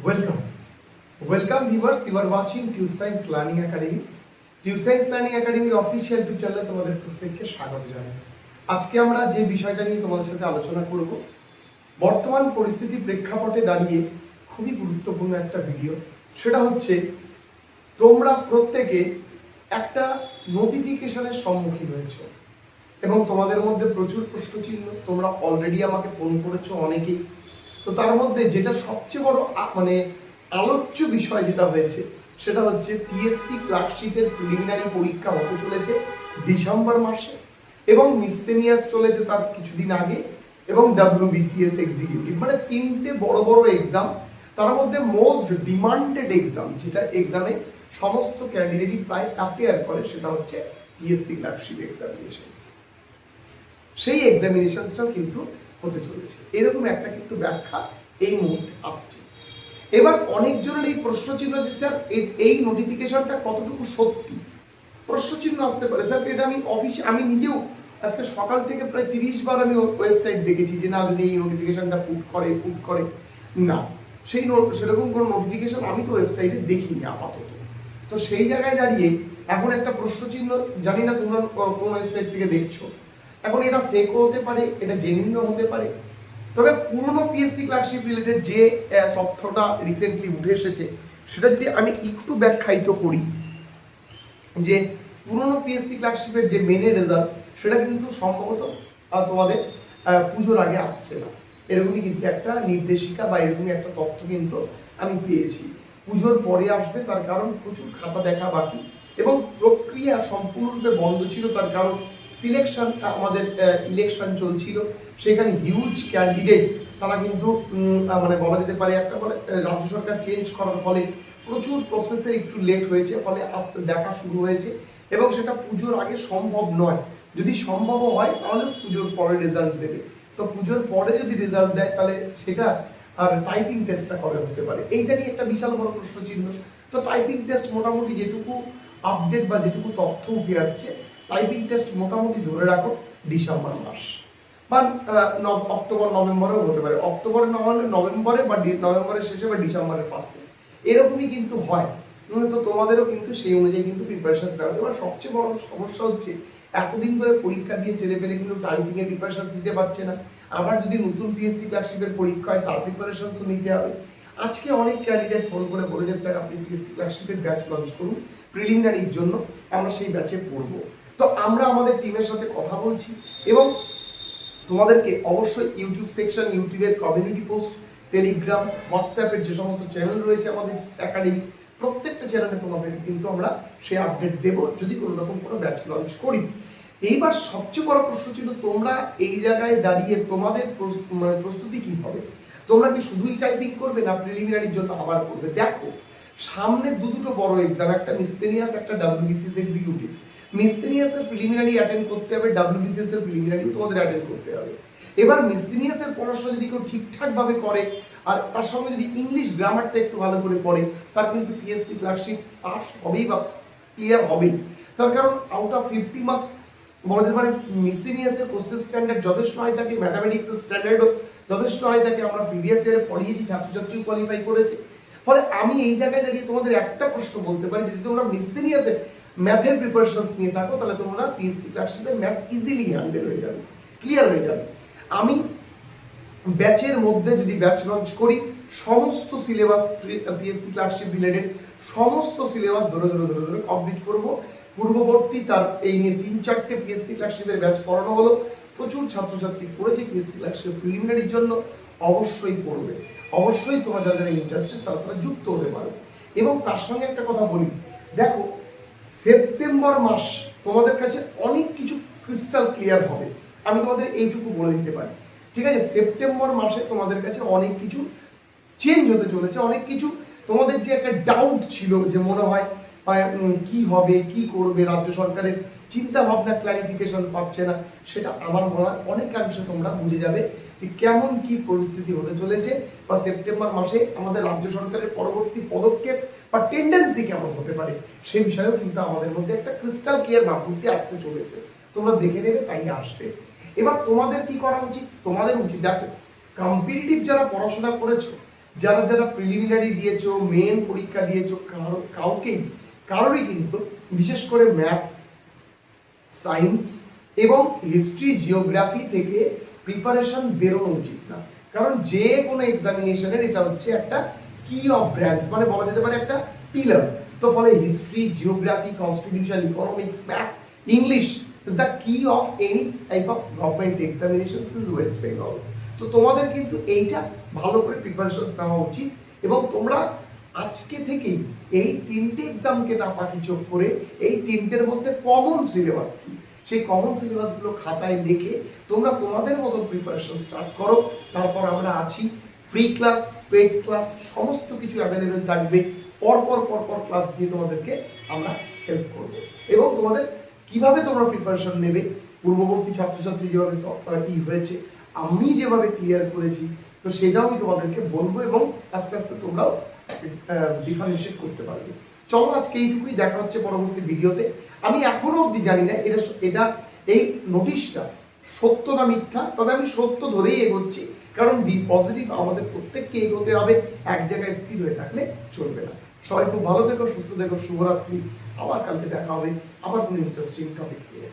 Welcome. Welcome viewers, you are watching Tube Science Learning Academy. Tube Science Learning Academy official YouTube চ্যানেলে তোমাদের প্রত্যেককে স্বাগত জানাই। আজকে আমরা যে বিষয়টা নিয়ে তোমাদের সাথে আলোচনা করব, বর্তমান পরিস্থিতি প্রেক্ষাপটে দাঁড়িয়ে খুবই গুরুত্বপূর্ণ একটা ভিডিও। সেটা হচ্ছে তোমরা প্রত্যেকে একটা নোটিফিকেশনের সম্মুখীন হয়েছো এবং তোমাদের মধ্যে প্রচুর প্রশ্নচিহ্ন। তোমরা অলরেডি আমাকে ফোন করেছো অনেকেই। তো তার মধ্যে যেটা সবচেয়ে বড় আলোচ্য বিষয় যেটা হয়েছে সেটা হচ্ছে পিএসসি ক্লার্কশিপের প্রিলিমিনারি পরীক্ষা হতে চলেছে ডিসেম্বর মাসে এবং মিসসেলিনিয়াস চলেছে তার কিছুদিন আগে এবং WBCS এক্সিকিউটিভ, মানে তিনটে বড় বড় এক্সাম। তার মধ্যে মোস্ট ডিমান্ডেড এক্সাম, যেটা এক্সামে সমস্ত ক্যান্ডিডেটই প্রায় অ্যাপিয়ার করে, সেটা হচ্ছে পিএসসি ক্লার্কশিপ এক্সামিনেশনস। সেই এক্সামিনেশনসটাও কিন্তু হতে চলেছে, এরকম একটা কিন্তু ব্যাখ্যা এই মুহূর্তে আসছে। এবার অনেকজনের এই প্রশ্নচিহ্ন আছে, স্যার এই নোটিফিকেশনটা কতটুকু সত্যি? প্রশ্নচিহ্ন আসতে পারে স্যার, এটা আমি নিজেও আজকে সকাল থেকে প্রায় 30 বার আমি ওয়েবসাইট দেখেছি যে না, যদি এই নোটিফিকেশনটা পুট করে না, সেরকম কোনো নোটিফিকেশন আমি তো ওয়েবসাইটে দেখিনি আপাতত। তো সেই জায়গায় দাঁড়িয়ে এখন একটা প্রশ্নচিহ্ন, জানি না তোমরা কোন ওয়েবসাইট থেকে দেখছো, এখন এটা ফেকও হতে পারে, এটা জেনুইনও হতে পারে। তবে পুরনো পিএসসি ক্লার্কশিপ রিলেটেড যে তথ্যটা রিসেন্টলি উঠে এসেছে সেটা যদি আমি একটু ব্যাখ্যায়িত করি, যে পুরনো পিএসসি ক্লার্কশিপের যে মেনে রেজাল্ট সেটা কিন্তু সম্ভবত তোমাদের পুজোর আগে আসছে না, এরকমই কিন্তু একটা নির্দেশিকা বা এরকমই একটা তথ্য কিন্তু আমি পেয়েছি। পুজোর পরে আসবে, তার কারণ প্রচুর খাতা দেখা বাকি এবং প্রক্রিয়া সম্পূর্ণরূপে বন্ধ ছিল। তার কারণ সিলেকশন, আমাদের ইলেকশন চলছিল, সেখানে হিউজ ক্যান্ডিডেট তারা কিন্তু মানে বলা যেতে পারে একটা বলে রাজ্য সরকার চেঞ্জ করার ফলে প্রচুর প্রসেসে একটু লেট হয়েছে, ফলে আস্তে দেখা শুরু হয়েছে এবং সেটা পুজোর আগে সম্ভব নয়। যদি সম্ভব হয় তাহলে পুজোর পরে রেজাল্ট দেবে। তো পুজোর পরে যদি রেজাল্ট দেয় তাহলে সেটা আর টাইপিং টেস্টটা কবে হতে পারে, এইটা নিয়ে একটা বিশাল বড় প্রশ্ন চিহ্ন। তো টাইপিং টেস্ট মোটামুটি যেটুকু আপডেট বা যেটুকু তথ্য উঠে আসছে, টাইপিং টেস্ট মোটামুটি ধরে রাখো ডিসেম্বর মাস বা অক্টোবর নভেম্বরেও হতে পারে। অক্টোবরে না হলে নভেম্বরে বা নভেম্বরের শেষে বা ডিসেম্বরের ফার্স্টে, এরকমই কিন্তু হয়। তো তোমাদেরও কিন্তু সেই অনুযায়ী কিন্তু প্রিপারেশন নেওয়া। এবার সবচেয়ে বড় সমস্যা হচ্ছে এতদিন ধরে পরীক্ষা দিয়ে ছেলেপেলে কিন্তু টাইপিং এর প্রিপারেশন দিতে পারছে না। আবার যদি নতুন পিএসসি ক্লার্কশিপের পরীক্ষা হয় তার প্রিপারেশনও নিতে হবে। আজকে অনেক ক্যান্ডিডেট ফোন করে বলেছে স্যার আপনি পিএসসি ক্লার্কশিপের ব্যাচ লঞ্চ করুন প্রিলিমিনারির জন্য, আমরা সেই ব্যাচে পড়বো। তো আমরা আমাদের টিমের সাথে কথা বলছি এবং তোমাদেরকে অবশ্যই ইউটিউব সেকশন, ইউটিউবের কমিউনিটি পোস্ট, টেলিগ্রাম, হোয়াটসঅ্যাপের যে সমস্ত চ্যানেল রয়েছে আমাদের একাডেমি, প্রত্যেকটা চ্যানেলে তোমাদেরকে কিন্তু আমরা সেই আপডেট দেবো যদি কোনো রকম কোনো ব্যাচ লঞ্চ করি। এইবার সবচেয়ে বড় প্রশ্ন ছিল, তোমরা এই জায়গায় দাঁড়িয়ে তোমাদের প্রস্তুতি কি হবে? তোমরা কি শুধুই টাইপিং করবে না প্রিলিমিনারির জন্য আবার করবে? দেখো সামনে দুটো বড় এক্সাম, একটা মিসসেলিনিয়াস, একটা WBCS এক্সিকিউটিভ। মিসসেলিনিয়াসের প্রিলিমিনারি অ্যাটেন্ড করতে হবে, WBCS এর প্রিলিমিনারিও তোমাদের অ্যাটেন্ড করতে হবে। এবার মিসসেলিনিয়াসের পড়াশোনা যদি কেউ ঠিকঠাক ভাবে করে আর তার সঙ্গে যদি ইংলিশ গ্রামারটা একটু ভালো করে পড়ে, তার কিন্তু পিএসসি ক্লার্কশিপ পাস হবেই বা ক্লিয়ার হবেই। তার কারণ আউট অফ 50 মার্কস বলতে পারে মিসসেলিনিয়াসের কোশ্চেন স্ট্যান্ডার্ড যথেষ্ট হয় থাকে, ম্যাথামেটিক্সের স্ট্যান্ডার্ডও যথেষ্ট হয় থাকে। আমরা প্রিভিয়াস ইয়ারে পড়িয়েছি, ছাত্রছাত্রী কোয়ালিফাই করেছে। ফলে আমি এই জায়গায় দাঁড়িয়ে তোমাদের একটা প্রশ্ন বলতে পারি, যদি তোমরা মিসসেলিনিয়াসের ম্যাথের প্রিপারেশনস নিয়ে থাকো তাহলে তোমরা পিএসসি ক্লার্কশিপের ম্যাথ ইজিলি হ্যান্ডেল হয়ে যাবে, ক্লিয়ার হয়ে যাবে। আমি ব্যাচের মধ্যে যদি ব্যাচ লঞ্চ করি, সমস্ত সিলেবাস পিএসসি ক্লার্কশিপ রিলেটেড সমস্ত সিলেবাস ধরে কমপ্লিট করব। পূর্ববর্তী তার এই নিয়ে 3-4টে পিএসসি ক্লার্কশিপের ব্যাচ পড়ানো হলো, প্রচুর ছাত্রছাত্রী পড়েছে পিএসসি ক্লার্কশিপ প্রিলিমিনারির জন্য। অবশ্যই পড়বে, অবশ্যই তোমরা যারা যারা ইন্টারেস্টেড তারা যুক্ত হতে পারবে। এবং তার সঙ্গে একটা কথা বলি, দেখো সেপ্টেম্বর মাস তোমাদের কাছে অনেক কিছু ক্রিস্টাল ক্লিয়ার হবে, আমি তোমাদের এইটুকু বলে দিতে পারি। ঠিক আছে, সেপ্টেম্বর মাসে তোমাদের কাছে অনেক কিছু চেঞ্জ হতে চলেছে। অনেক কিছু তোমাদের যে একটা ডাউট ছিল যে মনে হয় কি হবে কি করবে, রাজ্য সরকারের চিন্তা ভাবনা ক্লারিফিকেশন পাচ্ছে না, সেটা আমার মনে হয় অনেকাংশে তোমরা বুঝে যাবে যে কেমন কি পরিস্থিতি হতে চলেছে বা সেপ্টেম্বর মাসে আমাদের রাজ্য সরকারের পরবর্তী পদক্ষেপ বা টেন্ডেন্সি কেমন হতে পারে, সেই বিষয়েও কিন্তু আমাদের মধ্যে একটা ক্রিস্টাল ক্লিয়ার ভাবমূর্তি আসতে চলেছে। তোমরা দেখে নেবে, তাই আসবে। এবার তোমাদের কি করা উচিত? তোমাদের উচিত, দেখো কম্পিটিটিভ যারা পড়াশোনা করেছো যারা যারা প্রিলিমিনারি দিয়েছো, মেন পরীক্ষা দিয়েছো, কারোরই কিন্তু বিশেষ করে ম্যাথ, সায়েন্স এবং হিস্ট্রি, জিওগ্রাফি থেকে প্রিপারেশন বেরোনো উচিত না। কারণ যে কোনো এক্সামিনেশনের এটা হচ্ছে একটা কি অফ ব্রাঞ্চ, মানে বলা যেতে পারে একটা পিলার। তো ফলে history, geography, constitution, economics, math, English is the key of any type of government examinations in West Bengal. তো তোমাদের কিন্তু এইটা ভালো করে প্রিপারেশন নেওয়া উচিত এবং তোমরা আজকে থেকেই এই তিনটে এক্সামকে না পাকি চোখ করে এই তিনটের মধ্যে কমন সিলেবাস কি সেই কমন সিলেবাসগুলো খাতায় লিখে তোমরা তোমাদের মতো প্রিপারেশন স্টার্ট করো। তারপর আমরা আছি, ফ্রি ক্লাস, পেড ক্লাস সমস্ত কিছু অ্যাভেলেবেল থাকবে। পরপর ক্লাস দিয়ে তোমাদেরকে আমরা হেল্প করব এবং তোমাদের কিভাবে তোমরা প্রিপারেশন নেবে, পূর্ববর্তী ছাত্রছাত্রী যেভাবে হয়েছে, আমি যেভাবে ক্লিয়ার করেছি, তো সেটাও আমি তোমাদেরকে বলবো এবং আস্তে আস্তে তোমরাও ডিফারেন্সিয়েট করতে পারবে। চলো আজকে এইটুকুই, দেখা হচ্ছে পরবর্তী ভিডিওতে। আমি এখনো অবধি জানি না এটা এই নোটিশটা সত্য না মিথ্যা, তবে আমি সত্য ধরেই এগোচ্ছি, কারণ বি পজিটিভ, আমাদের প্রত্যেককে এগোতে হবে, এক জায়গায় স্থির হয়ে থাকলে চলবে না। সবাই খুব ভালো থেকো, সুস্থ থেকো, শুভরাত্রি। আবার কালকে দেখা হবে আবার কোনো ইন্টারেস্টিং টপিক নিয়ে।